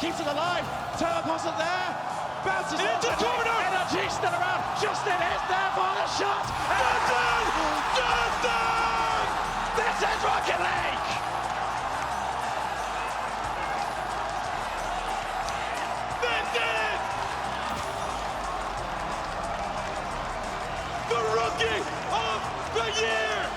keeps it alive. Turner wasn't there. Bounces into the corner. Energy still around. Justin is there for the shot. Justin! Justin! This is Rocket League. This is the Rookie of the Year!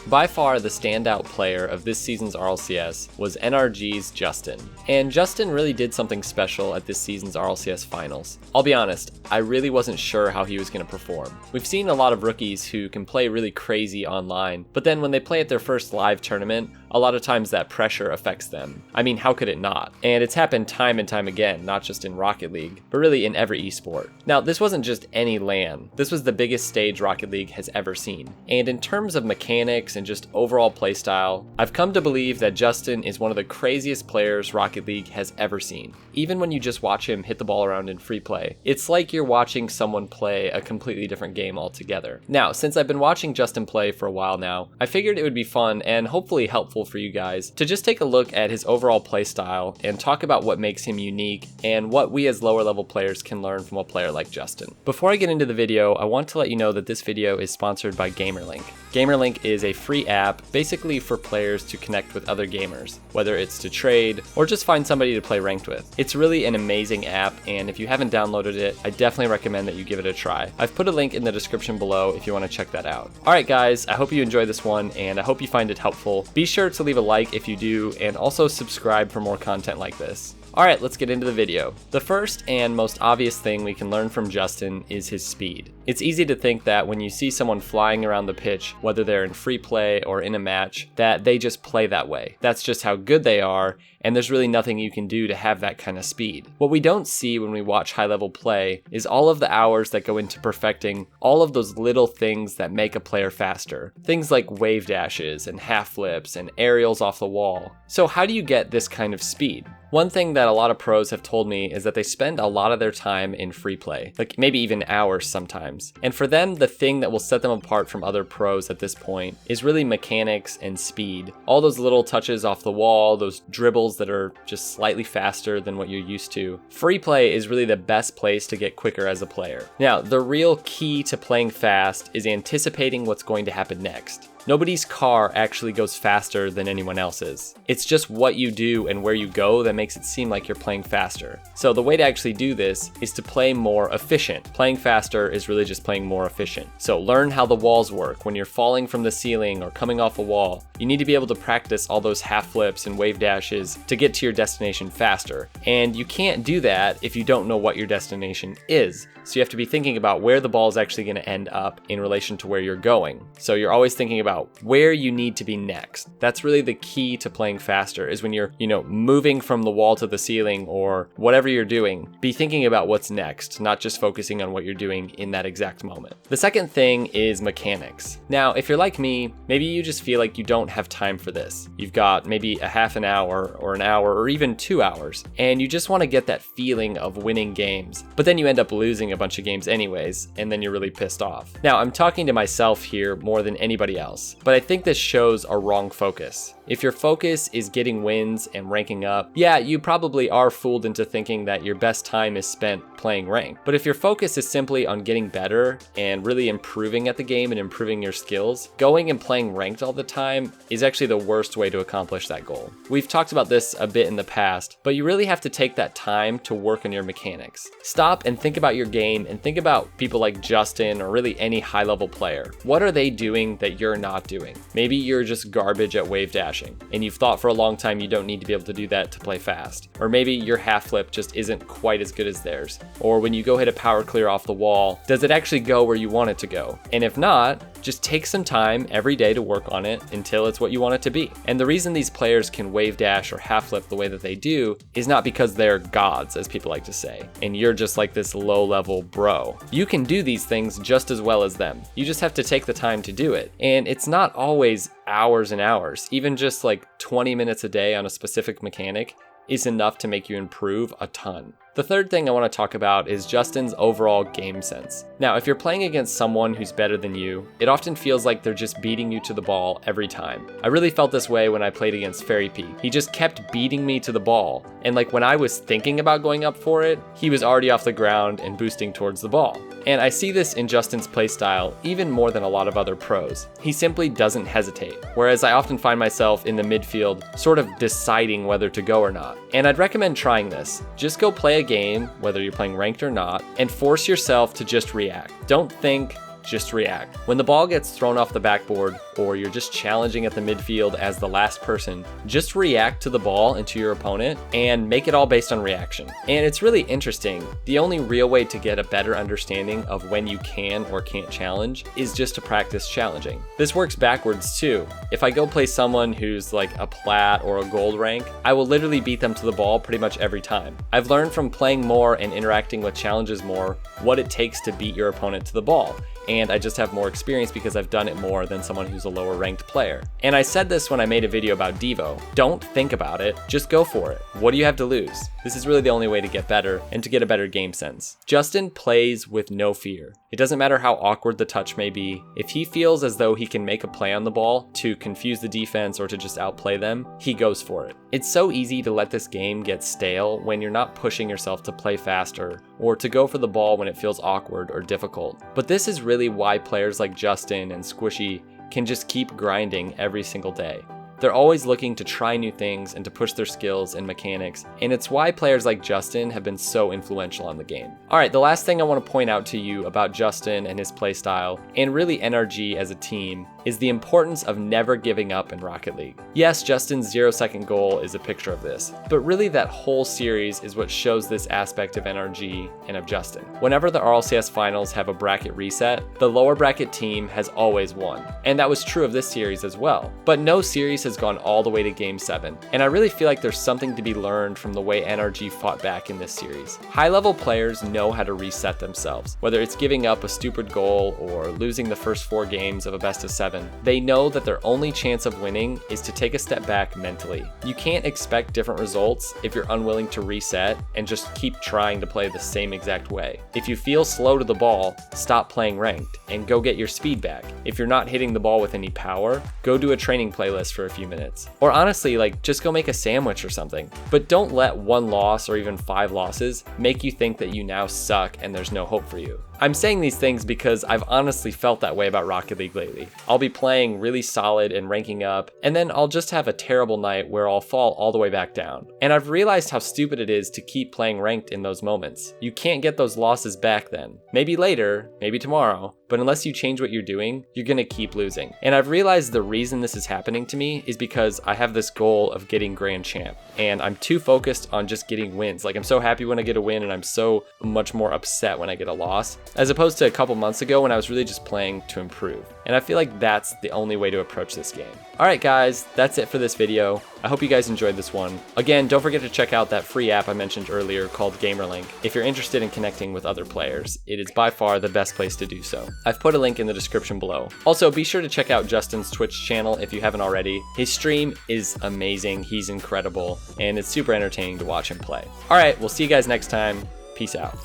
By far, the standout player of this season's RLCS was NRG's Justin. And Justin really did something special at this season's RLCS finals. I'll be honest, I really wasn't sure how he was going to perform. We've seen a lot of rookies who can play really crazy online, but then when they play at their first live tournament, a lot of times that pressure affects them. I mean, how could it not? And it's happened time and time again, not just in Rocket League, but really in every esport. Now, this wasn't just any LAN. This was the biggest stage Rocket League has ever seen. And in terms of mechanics and just overall playstyle, I've come to believe that Justin is one of the craziest players Rocket League has ever seen. Even when you just watch him hit the ball around in free play, it's like you're watching someone play a completely different game altogether. Now, since I've been watching Justin play for a while now, I figured it would be fun and hopefully helpful for you guys to just take a look at his overall playstyle and talk about what makes him unique and what we as lower level players can learn from a player like Justin. Before I get into the video, I want to let you know that this video is sponsored by GAMERLINK. GAMERLINK is a free app basically for players to connect with other gamers, whether it's to trade or just find somebody to play ranked with. It's really an amazing app, and if you haven't downloaded it, I definitely recommend that you give it a try. I've put a link in the description below if you want to check that out. Alright guys, I hope you enjoy this one and I hope you find it helpful. Be sure to leave a like if you do, and also subscribe for more content like this. Alright, let's get into the video. The first and most obvious thing we can learn from Justin is his speed. It's easy to think that when you see someone flying around the pitch, whether they're in free play or in a match, that they just play that way. That's just how good they are, and there's really nothing you can do to have that kind of speed. What we don't see when we watch high-level play is all of the hours that go into perfecting all of those little things that make a player faster. Things like wave dashes and half flips and aerials off the wall. So how do you get this kind of speed? One thing that a lot of pros have told me is that they spend a lot of their time in free play, like maybe even hours sometimes. And for them, the thing that will set them apart from other pros at this point is really mechanics and speed. All those little touches off the wall, those dribbles that are just slightly faster than what you're used to. Free play is really the best place to get quicker as a player. Now, the real key to playing fast is anticipating what's going to happen next. Nobody's car actually goes faster than anyone else's. It's just what you do and where you go that makes it seem like you're playing faster. So the way to actually do this is to play more efficient. Playing faster is really just playing more efficient. So learn how the walls work. When you're falling from the ceiling or coming off a wall, you need to be able to practice all those half flips and wave dashes to get to your destination faster. And you can't do that if you don't know what your destination is. So you have to be thinking about where the ball is actually going to end up in relation to where you're going. So you're always thinking about where you need to be next. That's really the key to playing faster, is when you're, moving from the wall to the ceiling or whatever you're doing, be thinking about what's next, not just focusing on what you're doing in that exact moment. The second thing is mechanics. Now, if you're like me, maybe you just feel like you don't have time for this. You've got maybe a half an hour or an hour or even 2 hours, and you just want to get that feeling of winning games, but then you end up losing a bunch of games anyways, and then you're really pissed off. Now, I'm talking to myself here more than anybody else, but I think this shows a wrong focus. If your focus is getting wins and ranking up, yeah, you probably are fooled into thinking that your best time is spent playing ranked. But if your focus is simply on getting better and really improving at the game and improving your skills, going and playing ranked all the time is actually the worst way to accomplish that goal. We've talked about this a bit in the past, but you really have to take that time to work on your mechanics. Stop and think about your game and think about people like Justin or really any high-level player. What are they doing that you're not doing? Maybe you're just garbage at wave dashing, and you've thought for a long time you don't need to be able to do that to play fast. Or maybe your half flip just isn't quite as good as theirs. Or when you go hit a power clear off the wall, does it actually go where you want it to go? And if not, just take some time every day to work on it until it's what you want it to be. And the reason these players can wave dash or half flip the way that they do is not because they're gods, as people like to say, and you're just like this low level bro. You can do these things just as well as them. You just have to take the time to do it. And it's not always hours and hours. Even just like 20 minutes a day on a specific mechanic is enough to make you improve a ton. The third thing I want to talk about is Justin's overall game sense. Now, if you're playing against someone who's better than you, it often feels like they're just beating you to the ball every time. I really felt this way when I played against FLuuMP. He just kept beating me to the ball, and like when I was thinking about going up for it, he was already off the ground and boosting towards the ball. And I see this in Justin's playstyle even more than a lot of other pros. He simply doesn't hesitate, whereas I often find myself in the midfield sort of deciding whether to go or not. And I'd recommend trying this. Just go play a game, whether you're playing ranked or not, and force yourself to just react. Don't think, just react. When the ball gets thrown off the backboard, or you're just challenging at the midfield as the last person, just react to the ball and to your opponent and make it all based on reaction. And it's really interesting. The only real way to get a better understanding of when you can or can't challenge is just to practice challenging. This works backwards too. If I go play someone who's like a plat or a gold rank, I will literally beat them to the ball pretty much every time. I've learned from playing more and interacting with challenges more what it takes to beat your opponent to the ball. And I just have more experience because I've done it more than someone who's a lower ranked player. And I said this when I made a video about Devo. Don't think about it, just go for it. What do you have to lose? This is really the only way to get better and to get a better game sense. Justin plays with no fear. It doesn't matter how awkward the touch may be. If he feels as though he can make a play on the ball to confuse the defense or to just outplay them, he goes for it. It's so easy to let this game get stale when you're not pushing yourself to play faster or to go for the ball when it feels awkward or difficult. But this is really why players like Justin and Squishy can just keep grinding every single day. They're always looking to try new things and to push their skills and mechanics, and it's why players like Justin have been so influential on the game. Alright, the last thing I want to point out to you about Justin and his playstyle, and really NRG as a team, is the importance of never giving up in Rocket League. Yes, Justin's 0-second goal is a picture of this, but really that whole series is what shows this aspect of NRG and of Justin. Whenever the RLCS finals have a bracket reset, the lower bracket team has always won, and that was true of this series as well. But no series has gone all the way to Game 7, and I really feel like there's something to be learned from the way NRG fought back in this series. High-level players know how to reset themselves, whether it's giving up a stupid goal or losing the first 4 games of a best-of-7. They know that their only chance of winning is to take a step back mentally. You can't expect different results if you're unwilling to reset and just keep trying to play the same exact way. If you feel slow to the ball, stop playing ranked and go get your speed back. If you're not hitting the ball with any power, go do a training playlist for a few minutes. Or honestly, like just go make a sandwich or something. But don't let 1 loss or even 5 losses make you think that you now suck and there's no hope for you. I'm saying these things because I've honestly felt that way about Rocket League lately. I'll be playing really solid and ranking up, and then I'll just have a terrible night where I'll fall all the way back down. And I've realized how stupid it is to keep playing ranked in those moments. You can't get those losses back then. Maybe later, maybe tomorrow, but unless you change what you're doing, you're gonna keep losing. And I've realized the reason this is happening to me is because I have this goal of getting Grand Champ, and I'm too focused on just getting wins. Like I'm so happy when I get a win, and I'm so much more upset when I get a loss, as opposed to a couple months ago when I was really just playing to improve. And I feel like that's the only way to approach this game. Alright guys, that's it for this video. I hope you guys enjoyed this one. Again, don't forget to check out that free app I mentioned earlier called GAMERLINK if you're interested in connecting with other players. It is by far the best place to do so. I've put a link in the description below. Also, be sure to check out Justin's Twitch channel if you haven't already. His stream is amazing, he's incredible, and it's super entertaining to watch him play. Alright, we'll see you guys next time. Peace out.